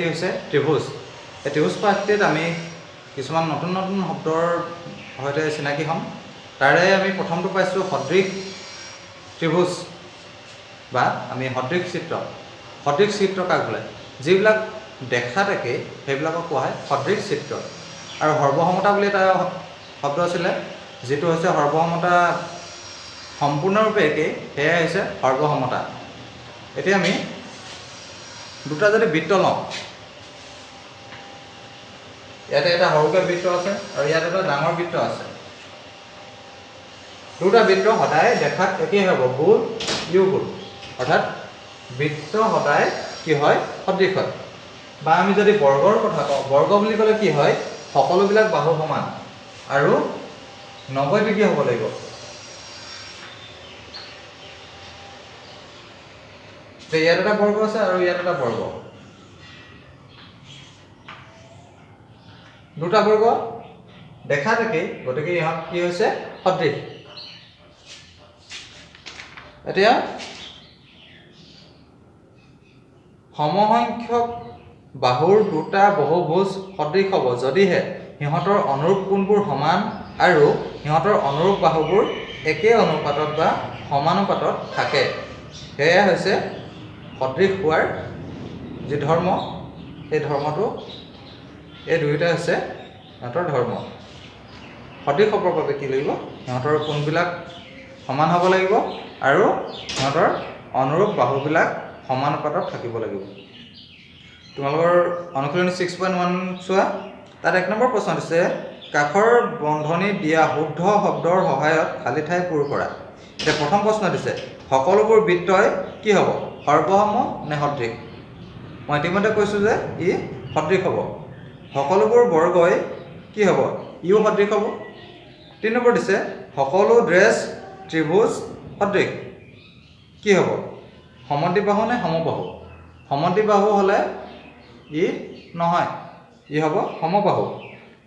হৈছে ত্ৰিভুজ। এই ত্ৰিভুজ পাঠটিত আমি কিছুমান নতুন নতুন শব্দৰ সৈতে চিনাকি হ'ম। তাৰে আমি প্ৰথমটো পাইছোঁ সদৃশ ত্ৰিভুজ বা আমি সদৃশ চিত্ৰ। সদৃশ চিত্ৰ কাক বোলে? যিবিলাক দেখাত একেই সেইবিলাকক কোৱা হয় সদৃশ চিত্ৰ। আৰু সৰ্বসমতা বুলি এটা শব্দ আছিলে, যিটো হৈছে সৰ্বসমতা সম্পূৰ্ণৰূপে একেই, সেয়াই হৈছে সৰ্বসমতা। এতিয়া আমি দুটা যদি বৃত্ত লওঁ, ইয়াতে এটা সৰুকৈ বৃত্ত আছে আৰু ইয়াত এটা ডাঙৰ বৃত্ত আছে। দুটা বৃত্ত সদায় দেখাত একেই হ'ব, গোল ইউ গোল, অৰ্থাৎ বৃত্ত সদায় কি হয়? সদৃশ হয়। বা আমি যদি বৰ্গৰ কথা কওঁ, বৰ্গ বুলি ক'লে কি হয়? সকলোবিলাক বাহু সমান আৰু 90 ডিগ্ৰী হ'ব লাগিব। ইয়াত এটা বৰ্গ আছে আৰু ইয়াত এটা বৰ্গ, দুটা বৰ্গ দেখাত একেই, গতিকে ইহঁত কি হৈছে? সদৃশ। এতিয়া সমসংখ্যক বাহুৰ দুটা বহুভুজ সদৃশ হ'ব যদিহে সিহঁতৰ অনুৰূপ কোণবোৰ সমান আৰু সিহঁতৰ অনুৰূপ বাহুবোৰ একে অনুপাতত বা সমানুপাতত থাকে। সেয়া হৈছে সদৃশ হোৱাৰ যি ধৰ্ম, সেই ধৰ্মটো, এই দুয়োটা হৈছে সিহঁতৰ ধৰ্ম। সদৃশ হ'বৰ বাবে কি লাগিব? সিহঁতৰ কোণবিলাক সমান হ'ব লাগিব আৰু সিহঁতৰ অনুৰূপ বাহুবিলাক সমানুপাতত থাকিব লাগিব। তোমালোকৰ অনুশীলনী 6.1 চোৱা, তাত 1 নম্বৰ প্ৰশ্ন দিছে, কাষৰ বন্ধনীত দিয়া শুদ্ধ শব্দৰ সহায়ত খালী ঠাই পূৰ কৰা। এতিয়া প্ৰথম প্ৰশ্ন দিছে, সকলোবোৰ বৃত্তই কি হ'ব? সৰ্বসম নে সদৃশ? মই ইতিমধ্যে কৈছোঁ যে ই সদৃশ হ'ব। সকলোবোৰ বৰ্গই কি হ'ব? ইও সদৃশ হ'ব। 3 নম্বৰ দিছে, সকলো ড্ৰেছ ত্ৰিভুজ সদৃশ। কি হ'ব? সমদ্বিবাহু নে সমবাহু? সমদ্বিবাহু হ'লে ই নহয়, ই হ'ব সমবাহু।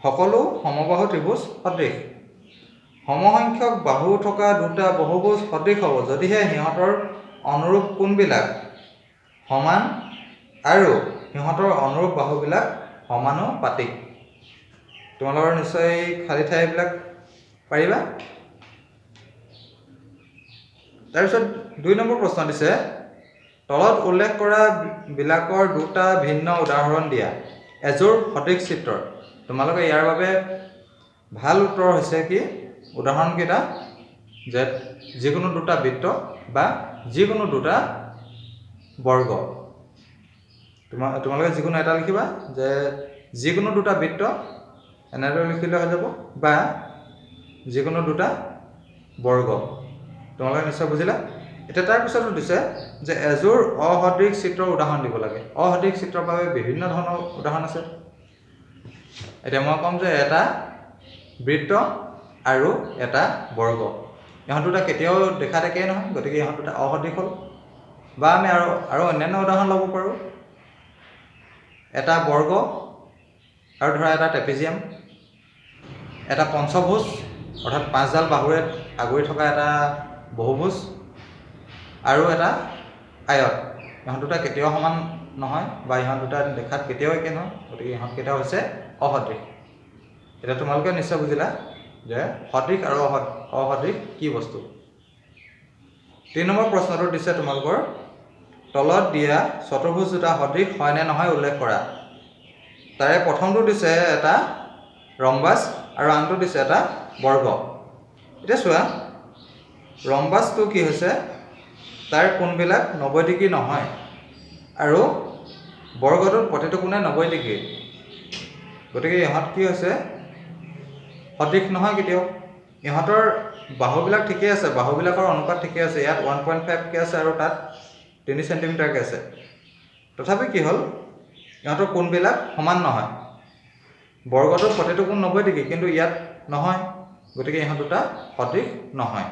সকলো সমবাহু ত্ৰিভুজ সদৃশ। সমসংখ্যক বাহু থকা দুটা বহুভুজ সদৃশ হ'ব যদিহে সিহঁতৰ অনুৰূপ কোণবিলাক সমান আৰু সিহঁতৰ অনুৰূপ বাহুবিলাক সমানুপাতিক। তোমালোকৰ নিশ্চয় খালী ঠাইবিলাক পাৰিবা। তাৰপিছত 2 নম্বৰ প্ৰশ্ন দিছে, তলত উল্লেখ কৰা বিলাকৰ দুটা ভিন্ন উদাহৰণ দিয়া এযোৰ সদৃশ চিত্ৰৰ। তোমালোকে ইয়াৰ বাবে ভাল উত্তৰ হৈছে কি? উদাহৰণকেইটা যে যিকোনো দুটা বৃত্ত বা যিকোনো দুটা বৰ্গ। তোমালোকে যিকোনো এটা লিখিবা, যে যিকোনো দুটা বৃত্ত এনেদৰে লিখিলে হৈ যাব, বা যিকোনো দুটা বৰ্গ। তোমালোকে নিশ্চয় বুজিলা। এতিয়া তাৰপিছতো দিছে যে এযোৰ অসদৃশ চিত্ৰৰ উদাহৰণ দিব লাগে। অসদৃশ চিত্ৰৰ বাবে বিভিন্ন ধৰণৰ উদাহৰণ আছে। এতিয়া মই ক'ম যে এটা বৃত্ত আৰু এটা বৰ্গ, ইহঁত দুটা কেতিয়াও দেখাত একেই নহয়, গতিকে ইহঁত দুটা অসদৃশ হ'ল। বা আমি আৰু অন্যান্য উদাহৰণ ল'ব পাৰোঁ। এটা বৰ্গ আৰু ধৰা এটা ট্ৰেপিজিয়াম, এটা পঞ্চভুজ অৰ্থাৎ 5ডাল বাহুৰে আগুৰি থকা এটা বহুভুজ, আৰু এটা আয়ত। ইহঁত দুটা কেতিয়াও সমান নহয় বা ইহঁত দুটা দেখাত কেতিয়াও একে নহয়, গতিকে ইহঁত কেইটা হৈছে অসদৃশ। এতিয়া তোমালোকে নিশ্চয় বুজিলা যে সদৃশ আৰু অসদৃশ কি বস্তু। 3 নম্বৰ প্ৰশ্নটো দিছে তোমালোকৰ, তলত দিয়া চতুৰ্ভুজ দুটা সদৃশ হয় নে নহয় উল্লেখ কৰা। তাৰে প্ৰথমটো দিছে এটা ৰম্বাস আৰু আনটো দিছে এটা বৰ্গ। এতিয়া চোৱা, ৰম্বাসটো কি হৈছে? তাৰ কোণবিলাক 90 ডিগ্ৰী নহয় আৰু বৰ্গটোত প্ৰতিটো কোণে 90 ডিগ্ৰী। গতিকে ইহঁত কি হৈছে? সদৃশ নহয় কেতিয়াও। ইহঁতৰ বাহুবিলাক ঠিকেই আছে, বাহুবিলাকৰ অনুপাত ঠিকেই আছে। ইয়াত 1.5কৈ আছে আৰু তাত 3 চেণ্টিমিটাৰকৈ আছে। তথাপি কি হ'ল? ইহঁতৰ কোণবিলাক সমান নহয়। বৰ্গটোত প্ৰতিটো কোণ 90 ডিগ্ৰী, কিন্তু ইয়াত নহয়, গতিকে ইহঁত দুটা সদৃশ নহয়।